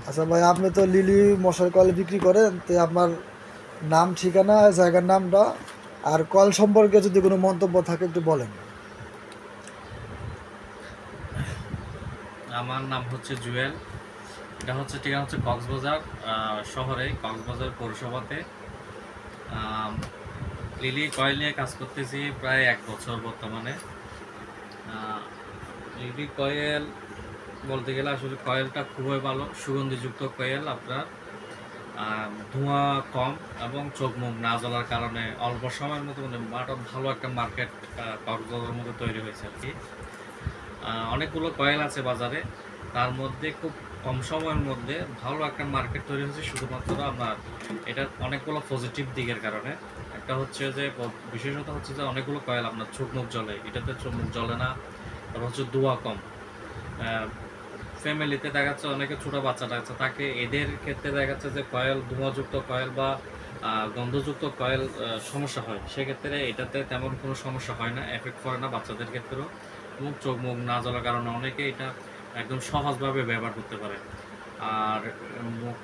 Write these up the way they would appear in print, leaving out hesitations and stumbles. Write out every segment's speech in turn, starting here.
আচ্ছা ভাই, আপনি তো লিলি মশার কয়েল বিক্রি করেন, তো আপনার নাম, ঠিকানা, জায়গার নামটা আর কয়েল সম্পর্কে যদি কোনো মন্তব্য থাকে একটু বলেন। আমার নাম হচ্ছে জুয়েল। এটা হচ্ছে ঠিকানা হচ্ছে কক্সবাজার শহরে, কক্সবাজার পৌরসভাতে। আম, লিলি কয়েল নিয়ে কাজ করতেছি প্রায় 1 বছর বর্তমানে। আহ, লিলি কয়েল বলতে গেলে আসলে কয়েলটা খুবই ভালো, সুগন্ধিযুক্ত কয়েল আপনার। ধোঁয়া কম এবং চোখ মুখ না জ্বলার কারণে অল্প সময়ের মধ্যে মানে ভালো একটা মার্কেট কক্সবাজারের মধ্যে তৈরি হয়েছে আর কি। অনেকগুলো কয়েল আছে বাজারে, তার মধ্যে খুব কম সময়ের মধ্যে ভালো একটা মার্কেট তৈরি হয়েছে শুধুমাত্র আপনার এটার অনেকগুলো পজিটিভ দিকের কারণে। একটা হচ্ছে যে বিশেষত হচ্ছে যে অনেকগুলো কয়েল আপনার চোখ মুখ জ্বলে, এটাতে চোখ মুখ জ্বলে না। তারপর হচ্ছে ধোঁয়া কম। ফ্যামিলিতে দেখা যাচ্ছে অনেকে ছোট বাচ্চা টাচ্চা থাকে, এদের ক্ষেত্রে দেখা যাচ্ছে যে কয়েল ধোঁয়াযুক্ত কয়েল বা গন্ধযুক্ত কয়েল সমস্যা হয়, সেক্ষেত্রে এটাতে তেমন কোনো সমস্যা হয় না, এফেক্ট করে না বাচ্চাদের ক্ষেত্রেও। এবং চোখ মুখ না জ্বলার কারণে অনেকে এটা একদম সহজভাবে ব্যবহার করতে পারে। আর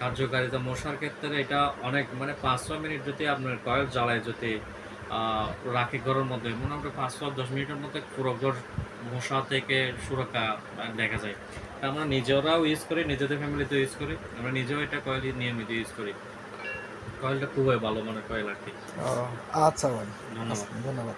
কার্যকারিতা মশার ক্ষেত্রে এটা অনেক মানে 5-6 মিনিট যদি আপনার কয়েল জ্বালায় যদি রাখি ঘরের মধ্যে, মোটামুটি 5-10 মিনিটের মধ্যে পুরো ঘর মশা থেকে সুরক্ষা দেখা যায়। তা আমরা নিজেরাও ইউজ করি, নিজেদের ফ্যামিলিতে ইউজ করি, আমরা নিজেও এটা কয়েল নিয়মিত ইউজ করি। কয়েলটা খুবই ভালো মানের কয়েল আর কি। আচ্ছা ভাই, আচ্ছা, ধন্যবাদ। ধন্যবাদ।